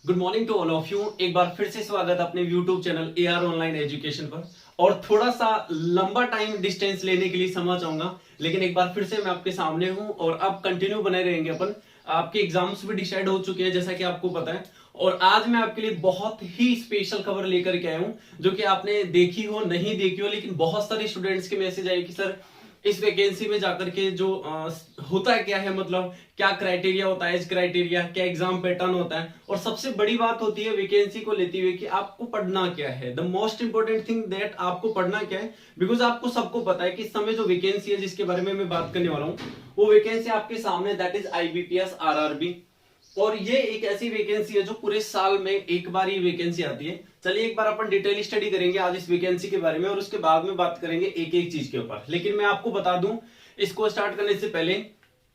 Good morning to all of you. एक बार फिर से स्वागत है अपने YouTube channel AR online education पर। और थोड़ा सा लंबा टाइम डिस्टेंस लेने के लिए समझ चाहूंगा, लेकिन एक बार फिर से मैं आपके सामने हूं और अब कंटिन्यू बने रहेंगे अपन। आपके एग्जाम्स भी डिसाइड हो चुके हैं जैसा कि आपको पता है। और आज मैं आपके लिए बहुत ही स्पेशल खबर लेकर के आया हूं, जो कि आपने देखी हो नहीं देखी हो, लेकिन बहुत सारे स्टूडेंट्स के मैसेज आए कि सर इस वैकेंसी में जाकर के जो होता है क्या है, मतलब क्या क्राइटेरिया होता है, इस क्राइटेरिया क्या एग्जाम पैटर्न होता है, और सबसे बड़ी बात होती है वैकेंसी को लेते हुए कि आपको पढ़ना क्या है। The most important thing that आपको पढ़ना क्या है, बिकॉज आपको सबको पता है कि इस समय जो वैकेंसी है जिसके बारे में मैं बात करने वाला हूँ, वो वैकेंसी आपके सामने, दैट इज आईबीपीएस आरआरबी। और ये एक ऐसी वैकेंसी है जो पूरे साल में एक बार ये वैकेंसी आती है। चलिए एक बार अपन डिटेल स्टडी करेंगे आज इस वैकेंसी के बारे में, और उसके बाद में बात करेंगे एक एक चीज के ऊपर। लेकिन मैं आपको बता दूं, इसको स्टार्ट करने से पहले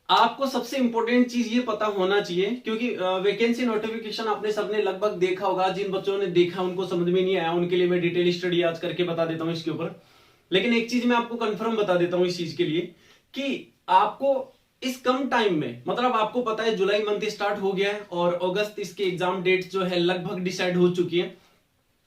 आपको सबसे इंपॉर्टेंट चीज ये पता होना चाहिए, क्योंकि वैकेंसी नोटिफिकेशन आपने सबने लगभग देखा होगा। जिन बच्चों ने देखा उनको समझ में नहीं आया, उनके लिए मैं डिटेल स्टडी आज करके बता देता हूं इसके ऊपर। लेकिन एक चीज मैं आपको कंफर्म बता देता हूं इस चीज के लिए कि आपको इस कम टाइम में, मतलब आपको पता है जुलाई मंथ स्टार्ट हो गया है और अगस्त इसके एग्जाम डेट जो है लगभग डिसाइड हो चुकी है।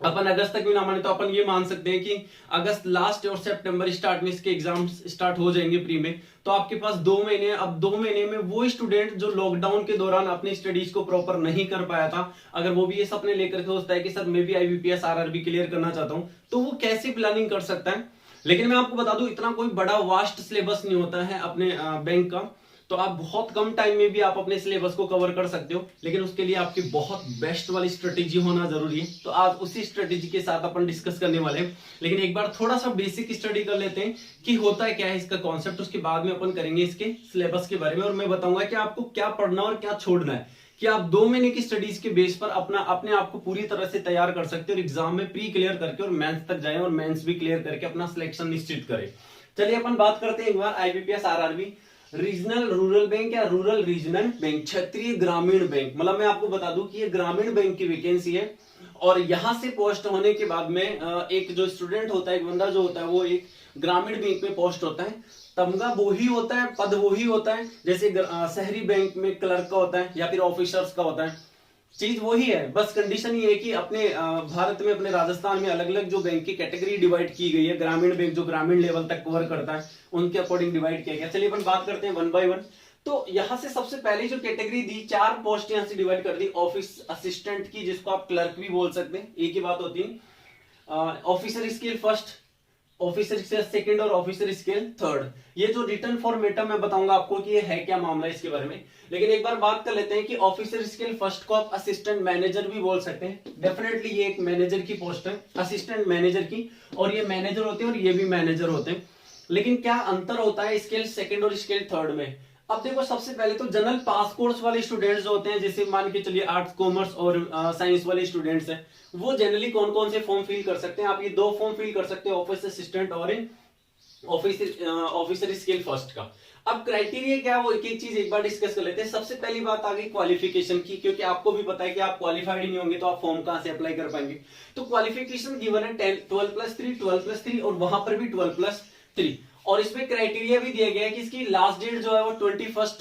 अपन अगस्त तक भी ना माने तो अपन ये मान सकते हैं कि अगस्त लास्ट और सितंबर स्टार्ट में इसके एग्जाम स्टार्ट हो जाएंगे प्री में। तो आपके पास 2 महीने। अब 2 महीने में वो स्टूडेंट जो लॉकडाउन के दौरान अपनी स्टडीज को प्रॉपर नहीं कर पाया था, अगर वो भी ये सपने लेकर के सोचता है कि सर मैं भी आईबीपीएस आरआरबी क्लियर करना चाहता हूं, तो वो कैसे प्लानिंग कर सकता है। लेकिन मैं आपको बता दूं, इतना कोई बड़ा वास्ट सिलेबस नहीं होता है अपने बैंक का। तो आप बहुत कम टाइम में भी आप अपने सिलेबस को कवर कर सकते हो, लेकिन उसके लिए आपकी बहुत बेस्ट वाली स्ट्रेटेजी होना जरूरी है। तो आज उसी स्ट्रेटेजी के साथ अपन डिस्कस करने वाले हैं। लेकिन एक बार थोड़ा सा बेसिक स्टडी कर लेते हैं कि होता है क्या है इसका कॉन्सेप्ट। उसके बाद में अपन करेंगे इसके सिलेबस के बारे में, और मैं बताऊंगा कि आपको क्या पढ़ना और क्या छोड़ना है, कि आप 2 महीने की स्टडीज के बेस पर अपने आप को पूरी तरह से तैयार कर सकते हो और एग्जाम में प्री क्लियर करके और मेंस तक जाए और मेंस भी क्लियर करके अपना सिलेक्शन निश्चित करें। चलिए अपन बात करते हैं एक बार IBPS RRB regional rural bank या रूरल रीजनल बैंक, क्षेत्रीय ग्रामीण बैंक। मतलब मैं आपको बता दूं कि ये ग्रामीण बैंक की वैकेंसी है। और यहां से पोस्ट होने के बाद में एक जो स्टूडेंट होता है, एक बंदा जो होता है, वो एक ग्रामीण बैंक में पोस्ट होता है। तमगा वो ही होता है, पद वो ही होता है जैसे शहरी बैंक में क्लर्क का होता है या फिर ऑफिसर्स का होता है। चीज वही है, बस कंडीशन ये है कि अपने भारत में, अपने राजस्थान में अलग अलग जो बैंक की कैटेगरी डिवाइड की गई है। ग्रामीण बैंक जो ग्रामीण लेवल तक कवर करता है, उनके अकॉर्डिंग डिवाइड किया गया। चलिए अपन बात करते हैं वन बाय वन। तो यहां से सबसे पहले जो कैटेगरी दी, 4 पोस्ट यहां से डिवाइड कर दी ऑफिस असिस्टेंट की, जिसको आप क्लर्क भी बोल सकते हैं, एक ही बात होती है। Officer scale first, officer scale second और ऑफिसर स्केल थर्ड। ये जो रिटर्न फॉर्मेटम मैं बताऊंगा आपको कि ये है क्या मामला इसके बारे में। लेकिन एक बार बात कर लेते हैं कि ऑफिसर स्केल फर्स्ट को आप असिस्टेंट मैनेजर भी बोल सकते हैं। डेफिनेटली ये एक मैनेजर की पोस्ट है, असिस्टेंट मैनेजर की, और ये मैनेजर होते हैं और ये भी मैनेजर होते हैं। लेकिन क्या अंतर होता है स्केल सेकंड और स्केल थर्ड में। अब देखो, सबसे पहले तो जनरल पास कोर्स वाले स्टूडेंट्स होते हैं, जैसे मान के चलिए आर्ट्स कॉमर्स और साइंस वाले स्टूडेंट्स हैं, वो जनरली कौन कौन से फॉर्म फिल कर सकते हैं। आप ये 2 फॉर्म फिल कर सकते हैं, ऑफिस असिस्टेंट और ऑफिसर स्केल फर्स्ट का। अब क्राइटेरिया क्या है, वो एक एक चीज एक बार डिस्कस कर लेते हैं। सबसे पहली बात आ गई क्वालिफिकेशन की, क्योंकि आपको भी पता है कि आप क्वालिफाइड नहीं होंगे तो आप फॉर्म कहां से अप्लाई कर पाएंगे। तो क्वालिफिकेशन गिवन है 12+3 और वहां पर भी 12+3। और इसमें क्राइटेरिया भी दिया गया है कि इसकी लास्ट डेट जो है वो 21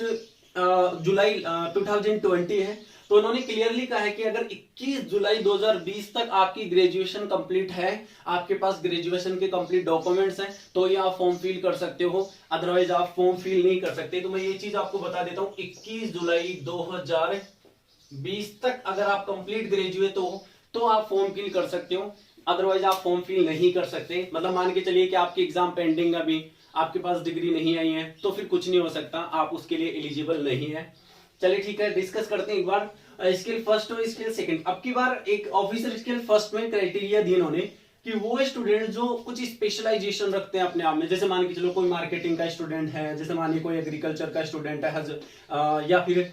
जुलाई 2020 है। तो उन्होंने क्लियरली कहा है कि अगर 21 जुलाई 2020 तक आपकी ग्रेजुएशन कंप्लीट है, आपके पास ग्रेजुएशन के कंप्लीट डॉक्यूमेंट्स हैं, तो ये आप फॉर्म फिल कर सकते हो, अदरवाइज आप फॉर्म फिल नहीं कर सकते। तो मैं ये चीज आपको बता देता हूं, 21 जुलाई 2020 तक अगर आप कंप्लीट ग्रेजुएट हो तो आप फॉर्म फिल कर सकते हो, अदरवाइज आप फॉर्म फिल नहीं कर सकते। मतलब मान के चलिए कि आपकी एग्जाम पेंडिंग, अभी आपके पास डिग्री नहीं आई है, तो फिर कुछ नहीं हो सकता, आप उसके लिए एलिजिबल नहीं है। चलिए ठीक है, डिस्कस करते हैं एक बार स्केल फर्स्ट और स्केल सेकंड। अब की बार एक ऑफिसर स्केल फर्स्ट में क्राइटेरिया दिए उन्होंने कि वो स्टूडेंट जो कुछ स्पेशलाइजेशन रखते हैं अपने आप में, जैसे मान के चलो कोई मार्केटिंग का स्टूडेंट है, जैसे मानिए कोई एग्रीकल्चर का स्टूडेंट है, या फिर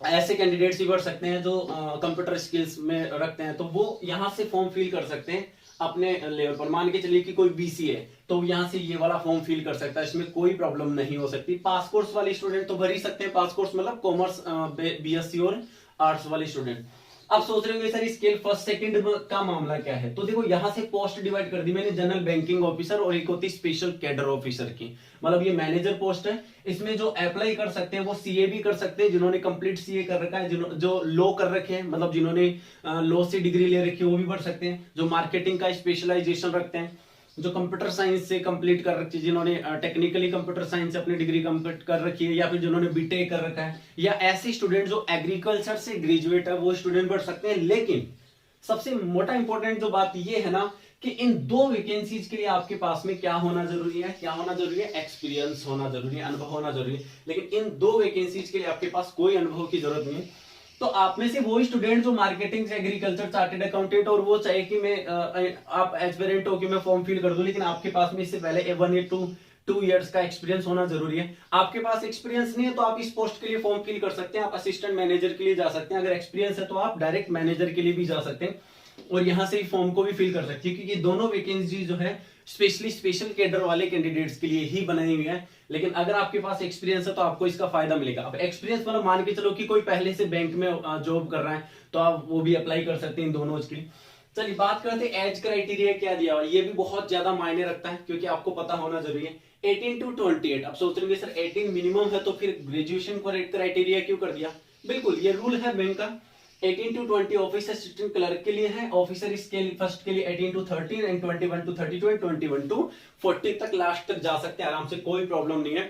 ऐसे कैंडिडेट्स भी बढ़ सकते हैं जो कंप्यूटर स्किल्स में रखते हैं, तो वो यहां से फॉर्म फिल कर सकते हैं अपने लेवल पर। मान के चलिए कि कोई बीसी है तो यहां से ये वाला फॉर्म फिल कर सकता है, इसमें कोई प्रॉब्लम नहीं हो सकती। पास कोर्स वाले स्टूडेंट तो भर ही सकते हैं, पास कोर्स मतलब कॉमर्स बीएससी और आर्ट्स वाले स्टूडेंट। अब सोच रहे होंगे सर स्केल फर्स्ट सेकंड का मामला क्या है। तो देखो यहां से पोस्ट डिवाइड कर दी मैंने, जनरल बैंकिंग ऑफिसर और एक होती स्पेशल कैडर ऑफिसर की। मतलब ये मैनेजर पोस्ट है, इसमें जो अप्लाई कर सकते हैं वो सीए भी कर सकते हैं, जिन्होंने कंप्लीट सीए कर रखा है, जो लॉ कर रखे हैं, मतलब जिन्होंने लॉ से डिग्री ले रखी है वो भी भर सकते हैं, जो मार्केटिंग का स्पेशलाइजेशन रखते हैं, जो कंप्यूटर साइंस से कंप्लीट कर रखी है, जिन्होंने टेक्निकली कंप्यूटर साइंस से अपनी डिग्री कंप्लीट कर रखी है, या फिर जिन्होंने बीटेक कर रखा है, या ऐसे स्टूडेंट जो एग्रीकल्चर से ग्रेजुएट है वो स्टूडेंट बढ़ सकते हैं। लेकिन सबसे मोटा इंपॉर्टेंट जो बात ये है ना कि इन दो वैकेंसीज के लिए आपके पास में क्या होना जरूरी है, क्या होना जरूरी है, एक्सपीरियंस होना जरूरी है, अनुभव होना जरूरी है। लेकिन इन दो वैकेंसीज के लिए आपके पास कोई अनुभव की जरूरत नहीं है। तो आप में से वो स्टूडेंट जो मार्केटिंग से एग्रीकल्चर चार्टेड अकाउंटेंट, और वो चाहे कि मैं आप एस्पिरेंट हो कि मैं फॉर्म फिल कर दूं, लेकिन आपके पास में इससे पहले 1 ईयर 2 इयर्स का एक्सपीरियंस होना जरूरी है। आपके पास एक्सपीरियंस नहीं है तो आप इस पोस्ट के लिए फॉर्म फिल कर सकते हैं, आप असिस्टेंट मैनेजर के लिए जा सकते हैं। अगर एक्सपीरियंस है तो आप डायरेक्ट मैनेजर के लिए भी जा सकते हैं और यहां से फॉर्म को भी फिल कर सकते हैं, क्योंकि दोनों वैकेंसी जो है स्पेशली स्पेशल कैडर वाले कैंडिडेट्स के लिए ही बनाई हुई है। लेकिन अगर आपके पास एक्सपीरियंस है तो आपको इसका फायदा मिलेगा। अब एक्सपीरियंस मतलब मान के चलो कि कोई पहले से बैंक में जॉब कर रहा है तो आप वो भी अप्लाई कर सकते हैं इन दोनों के लिए। चलिए बात करते हैं एज क्राइटेरिया क्या दिया हुआ है। ये भी बहुत ज्यादा मायने रखता है, क्योंकि आपको पता होना जरूरी है। 18 to 28। अब सोच रहे सर 18 मिनिमम है तो फिर ग्रेजुएशन क्राइटेरिया क्यों कर दिया। बिल्कुल ये रूल है बैंक का। 18 to 20 ऑफिस असिस्टेंट क्लर्क के लिए है, ऑफिसर स्केल फर्स्ट के लिए 18 to 13 and 21 to 32 and 21 to 40 तक लास्ट तक जा सकते हैं आराम से, कोई प्रॉब्लम नहीं है।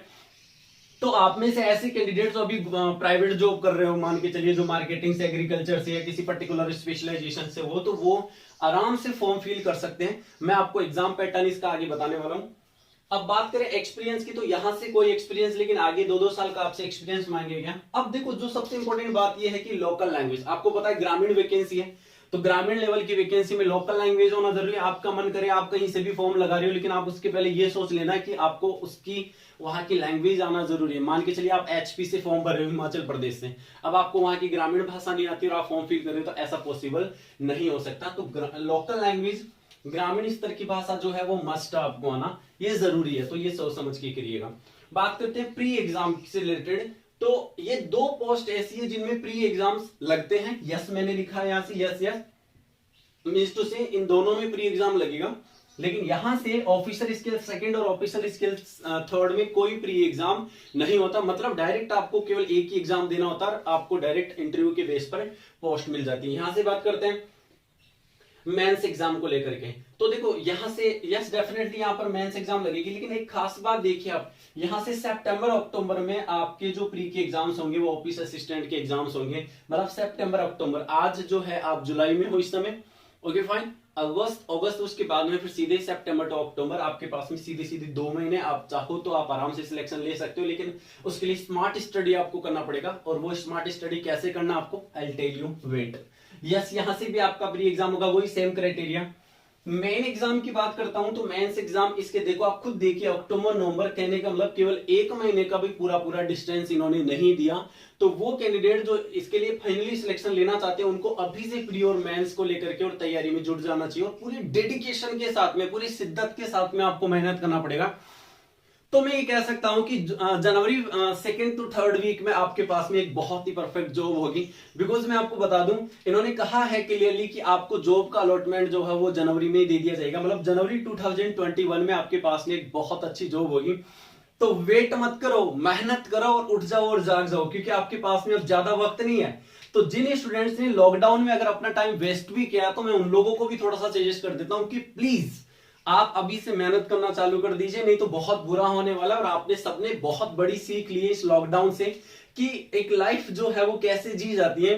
तो आप में से ऐसे कैंडिडेट जो अभी प्राइवेट जॉब कर रहे हो, मान के चलिए जो मार्केटिंग से एग्रीकल्चर से या किसी पर्टिकुलर स्पेशलाइजेशन से हो, तो वो आराम से फॉर्म फिल कर सकते हैं। मैं आपको एग्जाम पैटर्न इसका आगे बताने वाला हूं। अब बात करें एक्सपीरियंस की, तो यहां से कोई एक्सपीरियंस, लेकिन आगे 2-2 साल का आपसे एक्सपीरियंस मांगेगा। अब देखो जो सबसे इंपॉर्टेंट बात यह है कि लोकल लैंग्वेज, आपको पता है ग्रामीण वैकेंसी है, तो ग्रामीण लेवल की वैकेंसी में लोकल लैंग्वेज होना जरूरी है। आपका मन करे आप कहीं से भी फॉर्म लगा रहे हो, लेकिन आप उसके पहले ये सोच लेना कि आपको उसकी वहां की लैंग्वेज आना जरूरी है। मान के चलिए आप एचपी से फॉर्म भर रहे हो, हिमाचल प्रदेश से, अब आपको वहां की ग्रामीण भाषा नहीं आती और आप फॉर्म फिल कर रहे हो, तो ऐसा पॉसिबल नहीं हो सकता। तो लोकल लैंग्वेज, ग्रामीण स्तर की भाषा जो है वो मस्ट आपको आना ये जरूरी है, तो ये सोच समझ के करिएगा। बात करते हैं प्री एग्जाम से रिलेटेड, तो ये 2 पोस्ट ऐसी है जिनमें प्री एग्जाम्स लगते हैं। यस मैंने लिखा है यहां से, यस यस मींस टू से इन दोनों में प्री एग्जाम लगेगा। लेकिन यहां से ऑफिसर स्किल सेकंड और ऑफिसर स्किल थर्ड में कोई प्री एग्जाम नहीं होता, मतलब डायरेक्ट आपको केवल एक ही एग्जाम देना होता है, आपको डायरेक्ट इंटरव्यू के बेस पर पोस्ट मिल जाती है। यहां से बात करते हैं मेंस एग्जाम को लेकर के, तो देखो यहां से यस डेफिनेटली यहां पर मेंस एग्जाम लगेगी, लेकिन एक खास बात देखिए आप, यहां से सितंबर अक्टूबर में आपके जो प्री के एग्जाम्स होंगे वो ऑफिस असिस्टेंट के एग्जाम्स होंगे, मतलब सितंबर अक्टूबर। आज जो है आप जुलाई में हो इस समय, ओके फाइन। अगस्त उसके बाद में फिर सीधे सितंबर टू अक्टूबर, आपके पास में सीधे सीधे 2 महीने। आप चाहो तो आप आराम से सिलेक्शन ले सकते हो, लेकिन उसके लिए स्मार्ट स्टडी आपको करना पड़ेगा। और वो स्मार्ट स्टडी कैसे करना आपको, I will tell you, wait. Yes यहां से भी आपका प्री एग्जाम होगा, वही सेम क्राइटेरिया। मेन एग्जाम की बात करता हूं तो मेंस एग्जाम इसके देखो आप खुद देखिए, अक्टूबर नवंबर, कहने का मतलब केवल 1 महीने का भी पूरा डिस्टेंस इन्होंने नहीं दिया। तो वो कैंडिडेट जो इसके लिए फाइनली सिलेक्शन लेना चाहते हैं उनको अभी से प्री और मेंस को लेकर के और तैयारी में जुट जाना चाहिए, और पूरी डेडिकेशन के साथ में, पूरी शिद्दत के साथ में आपको मेहनत करना पड़ेगा। तो मैं ये कह सकता हूं कि जनवरी 2nd to 3rd वीक में आपके पास में एक बहुत ही परफेक्ट जॉब होगी। बिकॉज मैं आपको बता दूं, इन्होंने कहा है क्लियरली कि आपको जॉब का अलॉटमेंट जो है वो जनवरी में ही दे दिया जाएगा, मतलब जनवरी 2021 में आपके पास में एक बहुत अच्छी जॉब होगी। तो वेट मत करो, मेहनत करो और उठ जाओ और जाग जाओ, क्योंकि आपके पास में अब ज्यादा वक्त नहीं है। तो जिन स्टूडेंट्स ने लॉकडाउन में अगर अपना टाइम वेस्ट भी किया, तो मैं उन लोगों को भी थोड़ा सा सजेस्ट कर देता हूं कि प्लीज आप अभी से मेहनत करना चालू कर दीजिए, नहीं तो बहुत बुरा होने वाला है। और आपने सबने बहुत बड़ी सीख ली है इस लॉकडाउन से कि एक लाइफ जो है वो कैसे जी जाती है।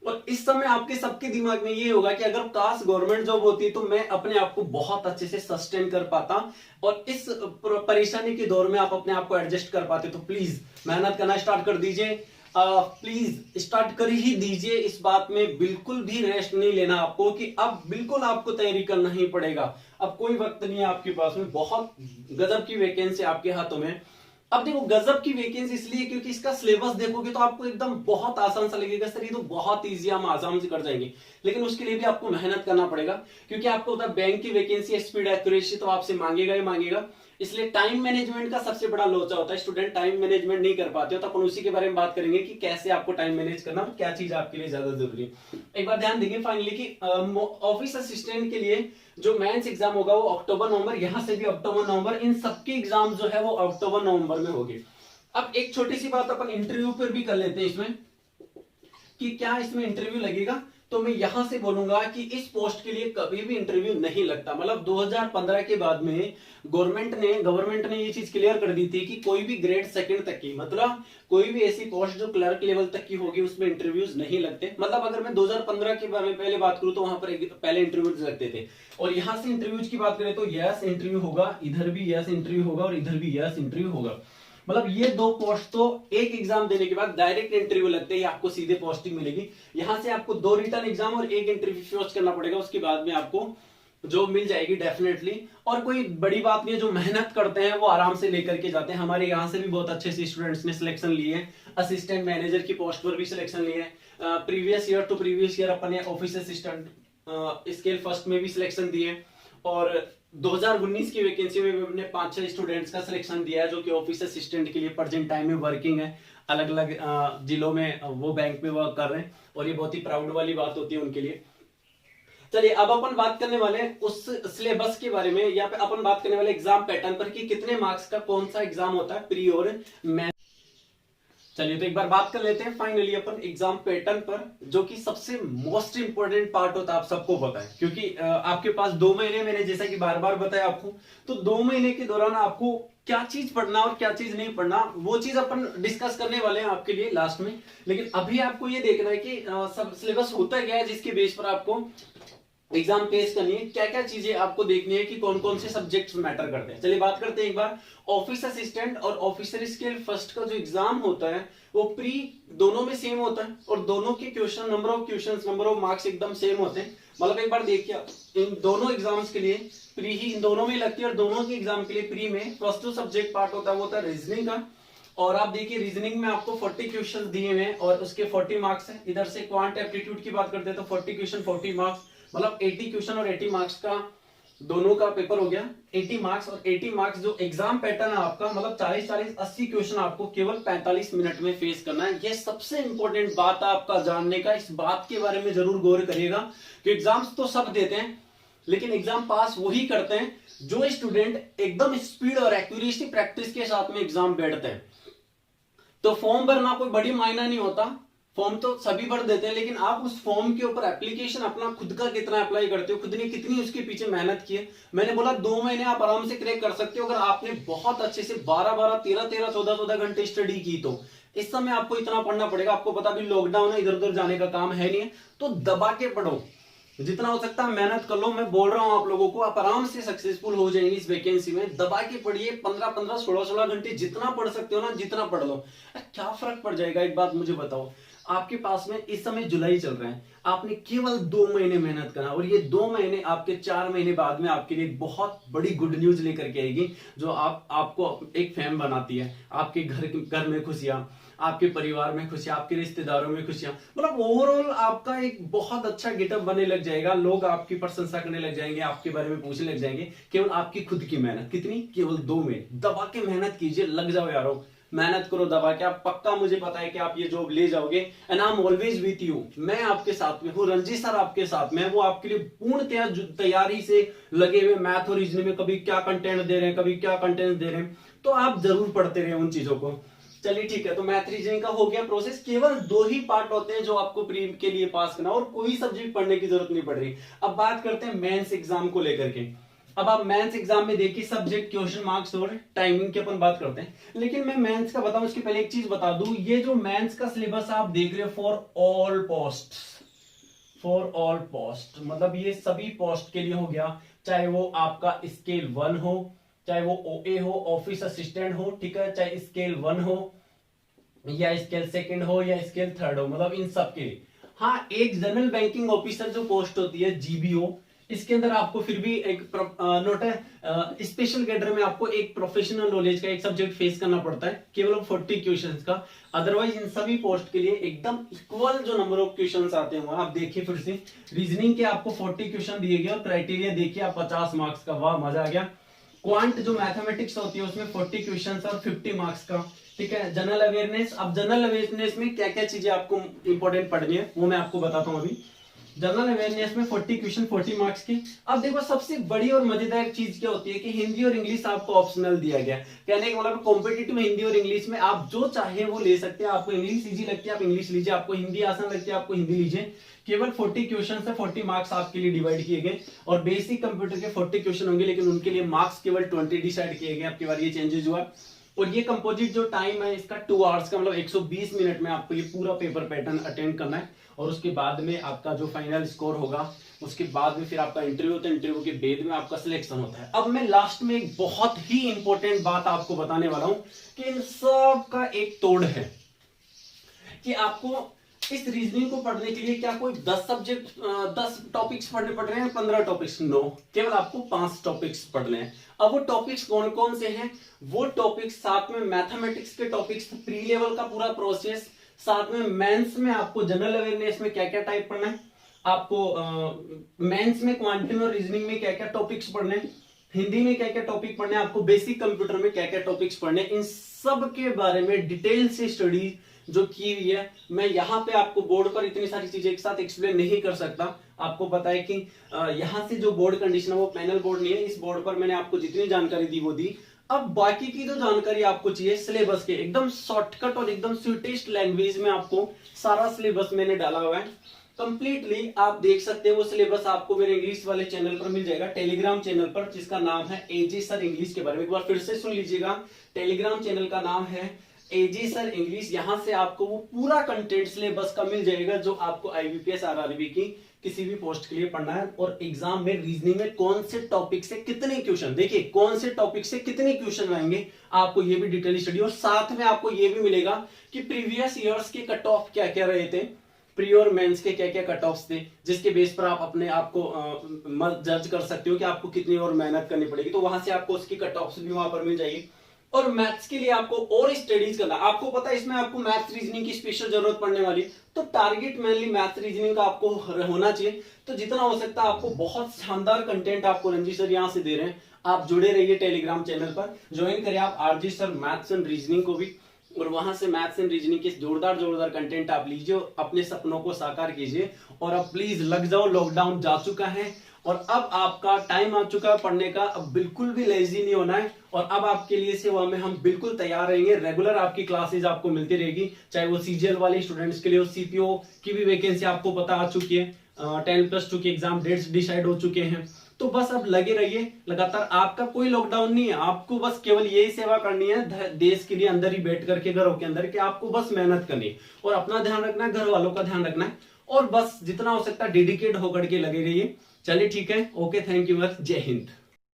और इस समय आपके सबके दिमाग में ये होगा कि अगर काश गवर्नमेंट जॉब होती तो मैं अपने आप को बहुत अच्छे से सस्टेन कर पाता, और इस परेशानी के दौर में आप अपने आप को एडजस्ट कर पाते। तो प्लीज मेहनत करना स्टार्ट कर दीजिए, प्लीज स्टार्ट कर ही दीजिए। इस बात में बिल्कुल भी रेस्ट नहीं लेना आपको, कि अब बिल्कुल आपको तैयारी करना ही पड़ेगा। अब कोई वक्त नहीं है आपके पास में, बहुत गजब की वैकेंसी आपके हाथों में। अब देखो गजब की वैकेंसी इसलिए क्योंकि इसका सिलेबस देखोगे तो आपको एकदम बहुत आसान सा लगेगा, सर ये तो बहुत इजी, हम आसाम से कर जाएंगे। लेकिन उसके लिए भी आपको मेहनत करना पड़ेगा, क्योंकि आपको होता है बैंक की वैकेंसी स्पीड एक्यूरेसी तो आपसे मांगेगा ही मांगेगा। इसलिए टाइम मैनेजमेंट का सबसे बड़ा लोचा होता है, स्टूडेंट टाइम मैनेजमेंट नहीं कर पाते हो, तो अपन उसी के बारे में बात करेंगे कि कैसे आपको टाइम मैनेज करना और क्या चीज आपके लिए ज्यादा जरूरी है। एक बार ध्यान देंगे फाइनली कि ऑफिस असिस्टेंट के लिए जो मेंस एग्जाम होगा वो अक्टूबर नवंबर, यहां से भी अक्टूबर नवंबर, इन सबके एग्जाम जो है वो अक्टूबर नवंबर में होगी। अब एक छोटी सी बात अपन इंटरव्यू पर भी कर लेते हैं इसमें, कि क्या इसमें इंटरव्यू लगेगा। तो मैं यहां से बोलूंगा कि इस पोस्ट के लिए कभी भी इंटरव्यू नहीं लगता। मतलब 2015 के बाद में गवर्नमेंट ने ये चीज क्लियर कर दी थी कि कोई भी ग्रेड सेकंड तक की, मतलब कोई भी ऐसी पोस्ट जो क्लर्क लेवल तक की होगी उसमें इंटरव्यूज नहीं लगते। मतलब अगर मैं 2015 के बारे में पहले बात करूं तो वहां पर पहले इंटरव्यूज लगते थे, और यहां से इंटरव्यूज की बात करें तो यस इंटरव्यू होगा, इधर भी यस इंटरव्यू होगा और इधर भी यस इंटरव्यू होगा। मतलब ये दो पोस्ट तो एक एग्जाम देने के बाद डायरेक्ट इंटरव्यू लगते हैं, आपको सीधे पोस्टिंग मिलेगी। यहां से आपको 2 रिटर्न एग्जाम और 1 इंटरव्यू फेस करना पड़ेगा, उसके बाद में आपको जॉब मिल जाएगी डेफिनेटली। और कोई बड़ी बात नहीं है, जो मेहनत करते हैं वो आराम से लेकर के जाते हैं। हमारे यहाँ से भी बहुत अच्छे से स्टूडेंट्स ने सिलेक्शन लिए हैं, असिस्टेंट मैनेजर की पोस्ट पर भी सिलेक्शन लिए हैं। Previous year to previous year अपने ऑफिस असिस्टेंट स्केल फर्स्ट में भी सिलेक्शन दिए, और 2019 की वैकेंसी में भी हमने 5-6 स्टूडेंट्स का सिलेक्शन दिया है जो कि ऑफिस असिस्टेंट के लिए प्रेजेंट टाइम में वर्किंग है, अलग अलग जिलों में वो बैंक में वर्क कर रहे हैं, और ये बहुत ही प्राउड वाली बात होती है उनके लिए। चलिए अब अपन बात करने वाले उस सिलेबस के बारे में, या अपन बात करने वाले एग्जाम पैटर्न पर कि कितने मार्क्स का कौन सा एग्जाम होता है प्री और मेन। चलिए तो एक बार बात कर लेते हैं फाइनली अपन एग्जाम पैटर्न पर, जो कि सबसे मोस्ट इंपोर्टेंट पार्ट होता है, आप सबको पता है, क्योंकि आपके पास 2 महीने, मैंने जैसा कि बार बार बताया आपको, तो 2 महीने के दौरान आपको क्या चीज पढ़ना और क्या चीज नहीं पढ़ना, वो चीज अपन डिस्कस करने वाले हैं आपके लिए लास्ट में। लेकिन अभी आपको ये देखना है कि सब सिलेबस होता क्या है, जिसके बेस पर आपको एग्जाम फेस करनी है, क्या क्या चीजें आपको देखनी है कि कौन कौन से सब्जेक्ट्स मैटर करते हैं। चलिए बात करते हैं एक बार ऑफिस असिस्टेंट और ऑफिसर स्केल फर्स्ट का जो एग्जाम होता है वो प्री दोनों में सेम होता है, और दोनों के क्वेश्चन नंबर ऑफ मार्क्स एकदम सेम होते हैं। मतलब एक बार देखिए इन दोनों एग्जाम्स के लिए प्री ही इन दोनों में लगती है, और दोनों के एग्जाम के लिए प्री में फर्स्ट जो सब्जेक्ट पार्ट होता है वो होता है रीजनिंग का। और आप देखिए रीजनिंग में आपको 40 क्वेश्चन दिए हुए हैं और उसके 40 मार्क्स है। इधर से क्वांट एप्टीट्यूड की बात करते हैं तो 40 क्वेश्चन 40 मार्क्स, मतलब 80 क्वेश्चन और 80 मार्क्स का दोनों का पेपर हो गया। 80 मार्क्स और 80 मार्क्स जो एग्जाम पैटर्न है आपका, मतलब 40-80 क्वेश्चन आपको केवल 45 मिनट में फेस करना है। ये सबसे इंपॉर्टेंट बात है आपका जानने का, इस बात के बारे में जरूर गौर करिएगा कि एग्जाम्स तो सब देते हैं, लेकिन एग्जाम पास वही करते हैं जो स्टूडेंट एकदम स्पीड और एक्यूरेसी प्रैक्टिस के साथ में एग्जाम बैठते हैं। तो फॉर्म भरना कोई बड़ी मायना नहीं होता, फॉर्म तो सभी भर देते हैं, लेकिन आप उस फॉर्म के ऊपर एप्लीकेशन अपना खुद का कितना अप्लाई करते हो, खुद ने कितनी उसके पीछे मेहनत की है। मैंने बोला 2 महीने आप आराम से क्रैक कर सकते हो अगर आपने बहुत अच्छे से 12-12, 13-13, 14-14 घंटे स्टडी की। तो इस समय आपको इतना पढ़ना पड़ेगा। आपको पता भी लॉकडाउन है, इधर उधर जाने का काम है नहीं है, तो दबा के पढ़ो, जितना हो सकता है मेहनत कर लो। मैं बोल रहा हूं आप लोगों को, आप आराम से सक्सेसफुल हो जाएंगे इस वैकेंसी में। दबा के पढ़िए, 15-15, 16-16 घंटे जितना पढ़ सकते हो ना, जितना पढ़ लो। क्या फर्क पड़ जाएगा, एक बात मुझे बताओ। आपके पास में इस समय जुलाई चल रहा है, आपने केवल 2 महीने मेहनत करना, और ये 2 महीने आपके 4 महीने बाद में आपके लिए बहुत बड़ी गुड न्यूज लेकर के आएगी, जो आपको एक फैम बनाती है। आपके घर में खुशियां, आपके परिवार में खुशियां, आपके रिश्तेदारों में खुशियां, मतलब ओवरऑल आपका एक बहुत अच्छा गेटअप बनने लग जाएगा। लोग आपकी प्रशंसा करने लग जाएंगे, आपके बारे में पूछने लग जाएंगे, केवल आपकी खुद की मेहनत। कितनी? केवल 2 महीने। दबा के मेहनत कीजिए, लग जाओ यारो, मेहनत करो दबा के। आप पक्का, मुझे पता है कि आप ये जॉब ले जाओगे, and I am always with you. मैं आपके साथ में हूँ, रंजीत सर आपके साथ में, वो आपके लिए पूर्ण तैयारी से लगे हुए। मैथ और रीजनिंग में कभी क्या कंटेंट दे रहे हैं, कभी क्या कंटेंट दे रहे हैं, तो आप जरूर पढ़ते रहे उन चीजों को। चलिए ठीक है, तो मैथ रीजनिंग का हो गया प्रोसेस। केवल 2 ही पार्ट होते हैं जो आपको प्री के लिए पास करना, और कोई सब्जेक्ट पढ़ने की जरूरत नहीं पड़ रही। अब बात करते हैं मेंस एग्जाम को लेकर के। अब आप मेंस एग्जाम में देखिए सब्जेक्ट, क्वेश्चन मार्क्स और टाइमिंग की अपन बात करते हैं, लेकिन मैं मेंस का बताऊं उसके पहले एक चीज बता दूं। ये जो मेंस का सिलेबस आप देख रहे हो, फॉर ऑल पोस्ट, मतलब ये सभी पोस्ट के लिए हो गया, चाहे वो आपका स्केल 1 हो, चाहे वो ओए हो, ऑफिस असिस्टेंट हो, ठीक है, चाहे स्केल 1 हो या स्केल 2 हो या स्केल 3 हो, मतलब इन सब के लिए। हाँ, एक जनरल बैंकिंग ऑफिसर जो पोस्ट होती है जीबीओ, इसके अंदर आपको फिर भी एक नोट है, स्पेशल कैडर में आपको एक प्रोफेशनल नॉलेज का एक सब्जेक्ट फेस करना पड़ता है, केवल 40 क्वेश्चंस का। अदरवाइज इन सभी पोस्ट के लिए एकदम इक्वल जो नंबर ऑफ क्वेश्चंस आते हैं, आप देखिए फिर से रीजनिंग के आपको 40 क्वेश्चन दिए गए और क्राइटेरिया देखिए आप 50 मार्क्स का। वाह, मजा आ गया। क्वांट जो मैथमेटिक्स होती है उसमें 40 क्वेश्चन और 50 मार्क्स का, ठीक है। जनरल अवेयरनेस, अब जनरल अवेयरनेस में क्या क्या चीजें आपको इंपॉर्टेंट पढ़नी है वो मैं आपको बताता हूँ अभी। जनरल अवेयरनेस में 40 क्वेश्चन 40 मार्क्स की। अब देखो सबसे बड़ी और मजेदार चीज क्या होती है कि हिंदी और इंग्लिश आपको ऑप्शनल दिया गया है। कहने का मतलब कॉम्पिटिटिव हिंदी और इंग्लिश में आप जो चाहे वो ले सकते हैं। आपको इंग्लिश इजी लगती है आप इंग्लिश लीजिए, आपको हिंदी आसान लगती है आपको हिंदी लीजिए। केवल 40 क्वेश्चन से 40 मार्क्स आपके लिए डिवाइड किए गए, और बेसिक कंप्यूटर के 40 क्वेश्चन होंगे लेकिन उनके लिए मार्क्स केवल 20 डिसाइड किए गए। आपकी बार ये चेंजेस हुआ। और ये कंपोजिट जो टाइम है इसका 2 आवर्स का, मतलब 120 मिनट में आपको ये पूरा पेपर पैटर्न अटेंड करना है। और उसके बाद में आपका जो फाइनल स्कोर होगा उसके बाद में फिर आपका इंटरव्यू होता है, इंटरव्यू के बाद में आपका सिलेक्शन होता है। अब मैं लास्ट में एक बहुत ही इंपॉर्टेंट बात आपको बताने वाला हूं कि इन सब का एक तोड़ है कि आपको इस रीजनिंग को पढ़ने के लिए क्या कोई 10 टॉपिक्स पढ़ने पड़ रहे हैं, 15 टॉपिक्स? नो, केवल आपको 5 टॉपिक्स पढ़ने हैं। अब वो टॉपिक्स कौन कौन से हैं? वो टॉपिक्स साथ में मैथमेटिक्स के टॉपिक्स, प्री लेवल का पूरा प्रोसेस, साथ में मेंस में आपको जनरल अवेयरनेस में क्या क्या टाइप पढ़ना है, आपको मेंस में क्वांटिटी और रीजनिंग में क्या क्या टॉपिक्स पढ़ने हैं, हिंदी में क्या क्या टॉपिक पढ़ने हैं, आपको बेसिक कंप्यूटर में क्या क्या टॉपिक्स पढ़ने हैं, इन सब के बारे में डिटेल से स्टडी जो की हुई है। मैं यहाँ पे आपको बोर्ड पर इतनी सारी चीजें एक साथ एक्सप्लेन नहीं कर सकता। आपको पता है कि यहाँ से जो बोर्ड कंडीशन है वो पैनल बोर्ड नहीं है। इस बोर्ड पर मैंने आपको जितनी जानकारी दी वो दी। अब बाकी की जो जानकारी आपको चाहिए सिलेबस के एकदम शॉर्टकट और एकदम स्वीटेस्ट लैंग्वेज में आपको सारा सिलेबस मैंने डाला हुआ है कंप्लीटली। आप देख सकते हैं वो सिलेबस आपको मेरे इंग्लिश वाले चैनल पर मिल जाएगा, टेलीग्राम चैनल पर, जिसका नाम है एजी सर इंग्लिश। के बारे में एक बार फिर से सुन लीजिएगा, टेलीग्राम चैनल का नाम है एजी सर इंग्लिश। यहां से आपको वो पूरा कंटेंट सिलेबस का मिल जाएगा जो आपको आईबीपीएस आरआरबी की किसी भी पोस्ट के लिए पढ़ना है। और एग्जाम में रीजनिंग में कौन से टॉपिक से कितने क्वेश्चन, देखिए कौन से टॉपिक से कितने क्वेश्चन आएंगे आपको ये भी डिटेल स्टडी। और साथ में आपको ये भी मिलेगा कि प्रीवियस ईयर्स के कट ऑफ क्या क्या रहे थे, प्री और मेंस के क्या क्या कट ऑफ थे, जिसके बेस पर आप अपने आप को जज कर सकते हो कि आपको कितनी और मेहनत करनी पड़ेगी। तो वहां से आपको उसकी कट ऑफ भी वहां पर मिल जाएगी। और मैथ्स के लिए आपको और स्टडीज करना, आपको पता है इसमें आपको मैथ्स रीजनिंग की स्पेशल जरूरत पड़ने वाली, तो टारगेट मेनली मैथ्स रीजनिंग का आपको होना चाहिए। तो जितना हो सकता है आपको बहुत शानदार कंटेंट आपको रणजीत सर यहाँ से दे रहे हैं। आप जुड़े रहिए टेलीग्राम चैनल पर, ज्वाइन करिए आप RG sir maths and reasoning को भी, और वहां से मैथ्स एंड रीजनिंग के जोरदार कंटेंट आप लीजिए, अपने सपनों को साकार कीजिए। और अब प्लीज लग जाओ, लॉकडाउन जा चुका है और अब आपका टाइम आ चुका है पढ़ने का। अब बिल्कुल भी लेजी नहीं होना है और अब आपके लिए सेवा में हम बिल्कुल तैयार रहेंगे। रेगुलर आपकी क्लासेज आपको मिलती रहेगी, चाहे वो सीजीएल वाले स्टूडेंट्स के लिए हो, सीपीओ की भी वैकेंसी आपको पता आ चुकी है, 10+2 के एग्जाम डेट्स डिसाइड हो चुके हैं। तो बस अब लगे रहिए लगातार, आपका कोई लॉकडाउन नहीं है। आपको बस केवल यही सेवा करनी है देश के लिए, अंदर ही बैठ करके घरों के अंदर, कि आपको बस मेहनत करनी है और अपना ध्यान रखना है, घर वालों का ध्यान रखना है, और बस जितना हो सकता है डेडिकेट होकर के लगे रहिए। चलिए ठीक है, ओके, थैंक यू, जय हिंद।